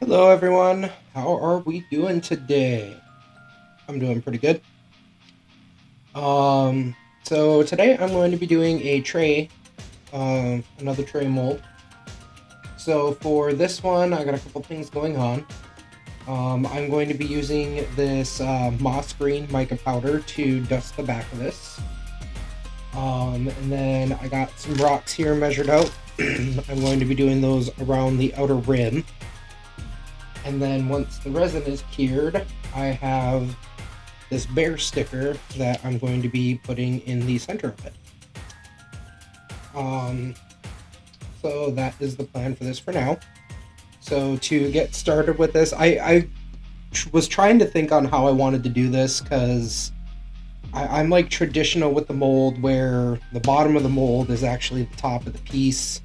Hello, everyone. How are we doing today? I'm doing pretty good. So today I'm going to be doing a tray, another tray mold. So for this one, I got a couple things going on. I'm going to be using this moss green mica powder to dust the back of this. And then I got some rocks here measured out. I'm going to be doing those around the outer rim. And then once the resin is cured, I have this bear sticker that I'm going to be putting in the center of it. So that is the plan for this for now. So to get started with this, I was trying to think on how I wanted to do this, because I'm like traditional with the mold, where the bottom of the mold is actually the top of the piece.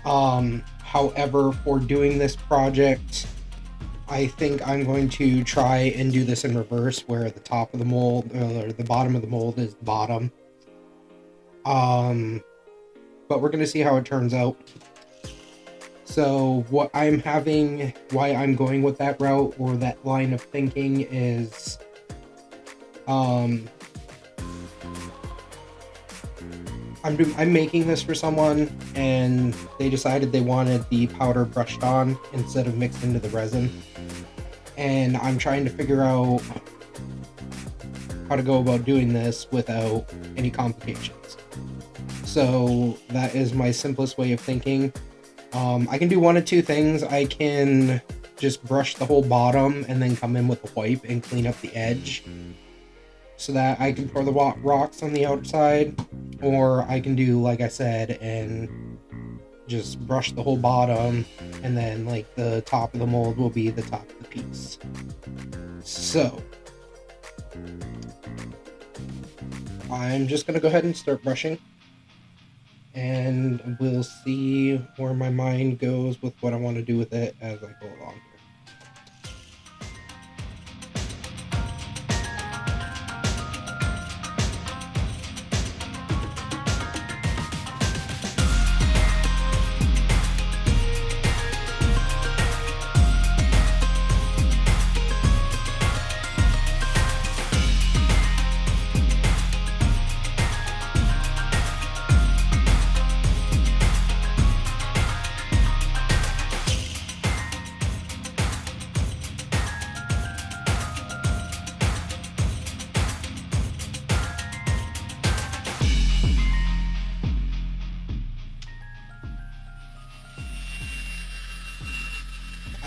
However, for doing this project, I think I'm going to try and do this in reverse, where the top of the mold, or the bottom of the mold, is the bottom. But we're going to see how it turns out. So why I'm going with that route, or that line of thinking, is I'm making this for someone, and they decided they wanted the powder brushed on instead of mixed into the resin. And I'm trying to figure out how to go about doing this without any complications. So that is my simplest way of thinking. I can do one of two things. I can just brush the whole bottom and then come in with a wipe and clean up the edge, so that I can pour the rocks on the outside. Or I can do like I said and just brush the whole bottom, and then like the top of the mold will be the top of the piece. So I'm just gonna go ahead and start brushing, and we'll see where my mind goes with what I want to do with it as I go along here.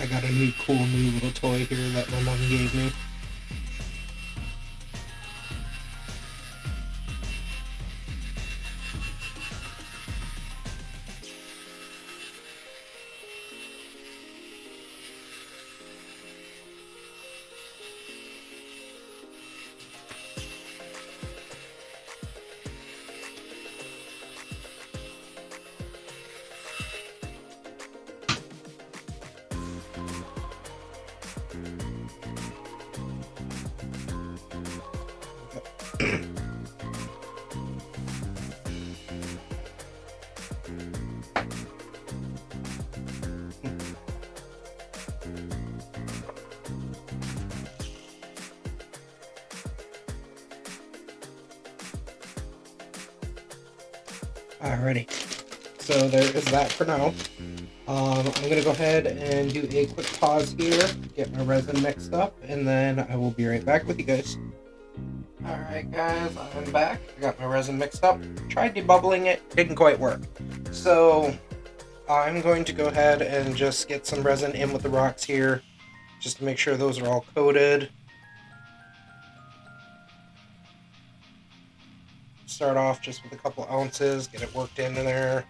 I got a cool new little toy here that my mom gave me. Alrighty, so there is that for now. I'm gonna go ahead and do a quick pause here, get my resin mixed up, and then I will be right back with you guys. Alright guys, I'm back. I got my resin mixed up. Tried debubbling it, didn't quite work. So I'm going to go ahead and just get some resin in with the rocks here, just to make sure those are all coated. Start off just with a couple ounces, get it worked into there.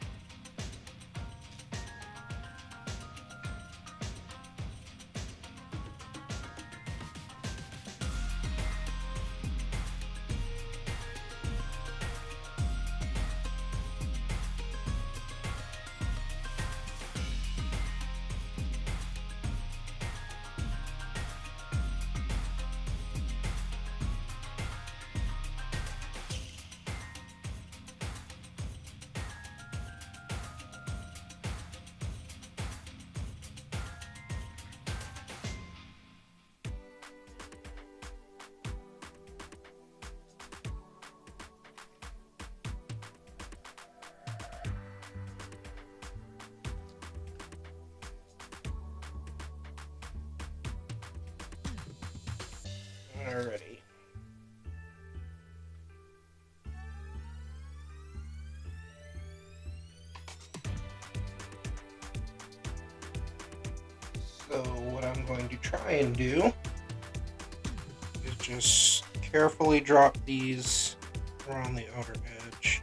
Alrighty. So what I'm going to try and do is just carefully drop these around the outer edge.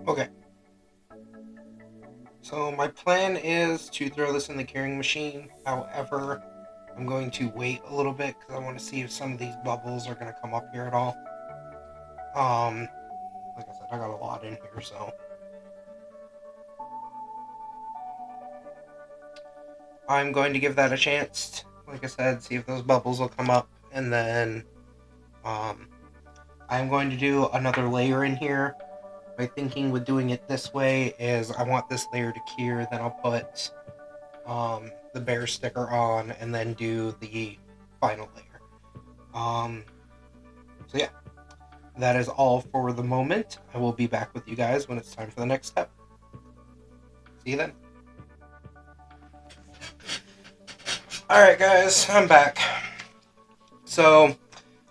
Okay. So my plan is to throw this in the curing machine. However, I'm going to wait a little bit because I want to see if some of these bubbles are going to come up here at all. Like I said, I got a lot in here, so I'm going to give that a chance. Like I said, see if those bubbles will come up, and then I'm going to do another layer in here. My thinking with doing it this way is I want this layer to cure, then I'll put the bear sticker on, and then do the final layer. So yeah, that is all for the moment. I will be back with you guys when it's time for the next step. See you then. Alright guys, I'm back. So,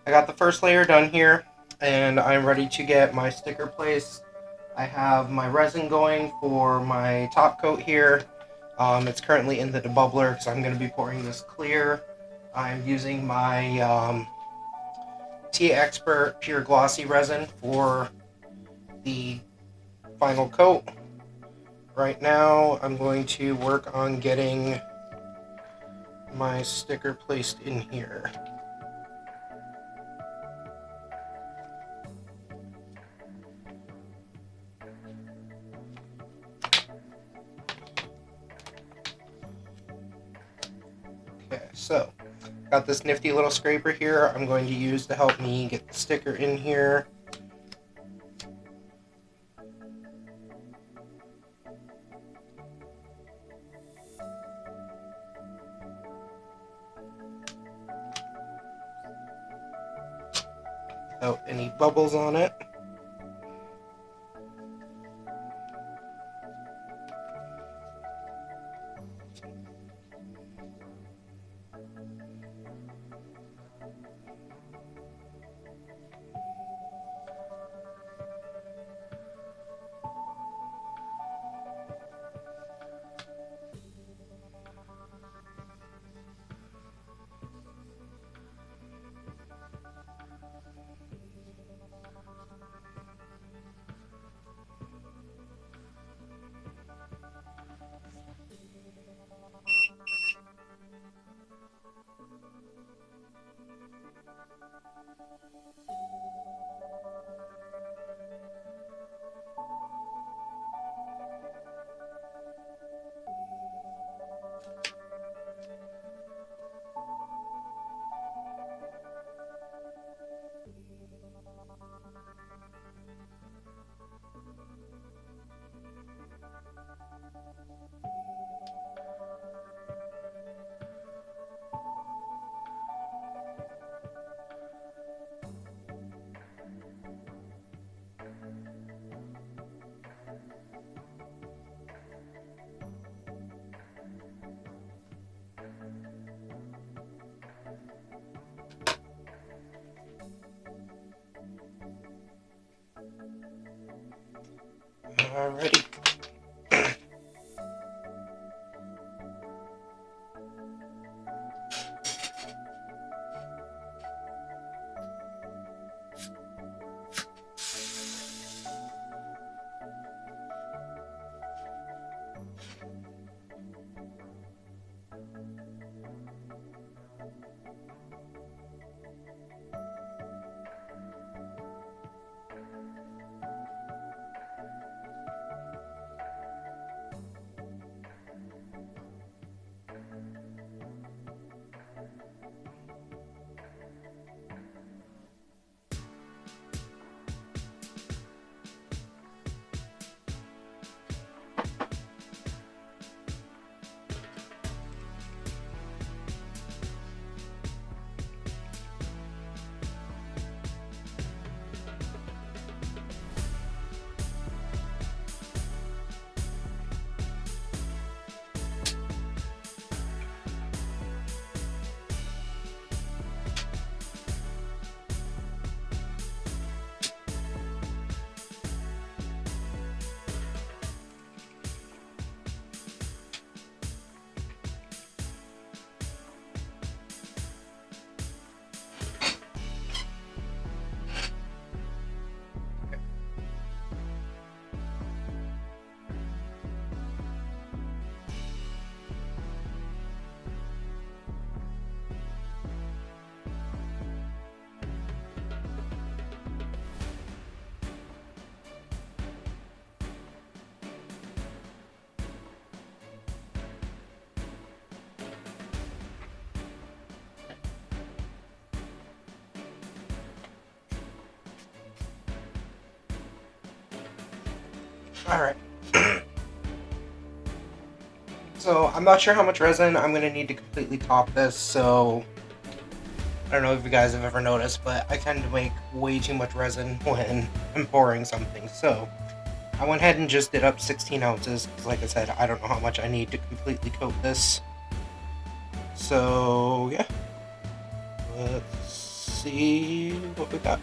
I got the first layer done here, and I'm ready to get my sticker placed. I have my resin going for my top coat here. It's currently in the debubbler because I'm going to be pouring this clear. I'm using my T-Expert Pure Glossy resin for the final coat. Right now, I'm going to work on getting my sticker placed in here. Okay, so got this nifty little scraper here I'm going to use to help me get the sticker in here. Without any bubbles on it. Alrighty. Alright. So, I'm not sure how much resin I'm going to need to completely top this, so I don't know if you guys have ever noticed, but I tend to make way too much resin when I'm pouring something. So, I went ahead and just did up 16 ounces, because like I said, I don't know how much I need to completely coat this. So, yeah. Let's see what we got.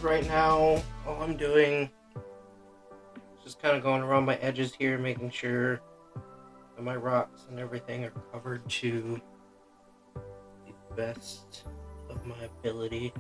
Right now, all I'm doing is just kind of going around my edges here, making sure that my rocks and everything are covered to the best of my ability.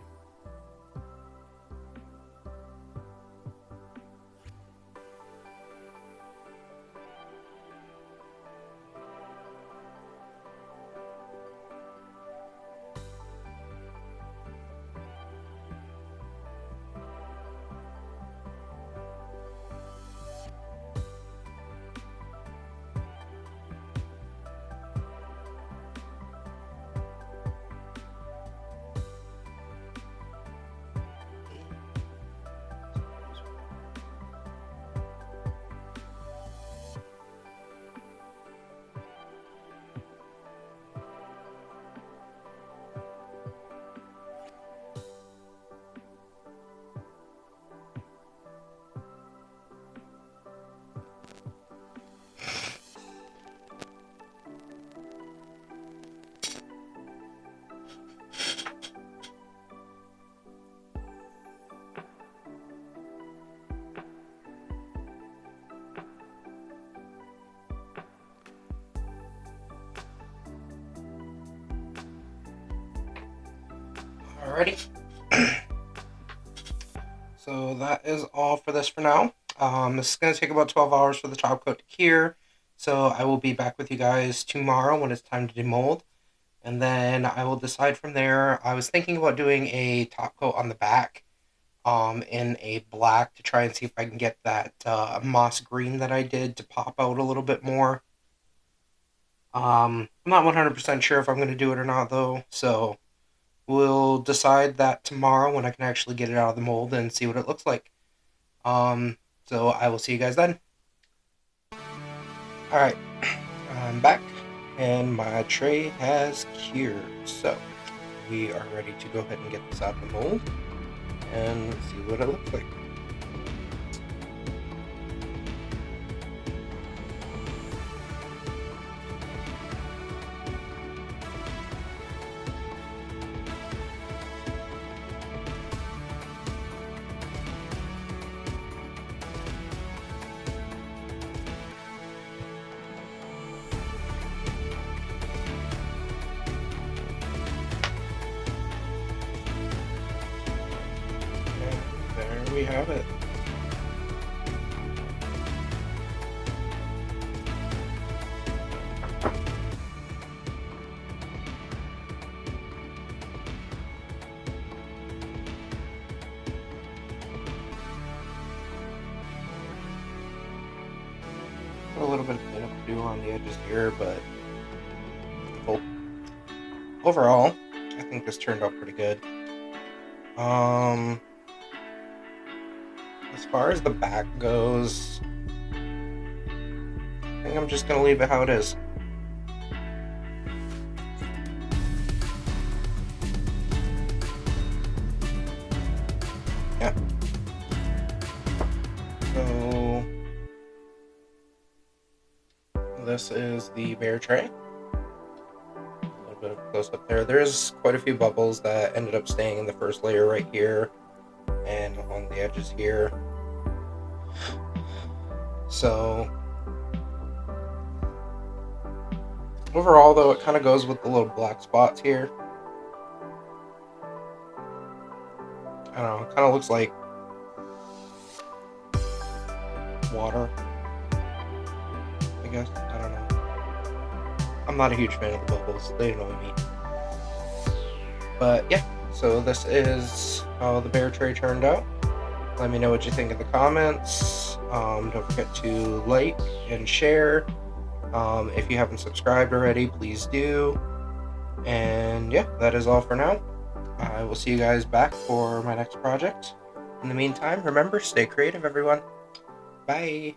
Alrighty. So that is all for this for now. This is going to take about 12 hours for the top coat to cure. So I will be back with you guys tomorrow when it's time to demold. And then I will decide from there. I was thinking about doing a top coat on the back in a black to try and see if I can get that moss green that I did to pop out a little bit more. I'm not 100% sure if I'm going to do it or not though, so we'll decide that tomorrow when I can actually get it out of the mold and see what it looks like. So I will see you guys then. Alright, I'm back and my tray has cured, so we are ready to go ahead and get this out of the mold and see what it looks like. And there we have it. A little bit of cleanup to do on the edges here, but overall, I think this turned out pretty good. As far as the back goes, I think I'm just gonna leave it how it is. Yeah. So this is the bear tray. A little bit of close up there. There's quite a few bubbles that ended up staying in the first layer right here and along the edges here. So overall though, it kind of goes with the little black spots here. I don't know, it kind of looks like water, I guess. I don't know. I'm not a huge fan of the bubbles. They annoy me. But yeah, so this is how the bear tray turned out. Let me know what you think in the comments. Don't forget to like and share. If you haven't subscribed already, please do. And yeah, that is all for now. I will see you guys back for my next project. In the meantime, remember, stay creative, everyone. Bye.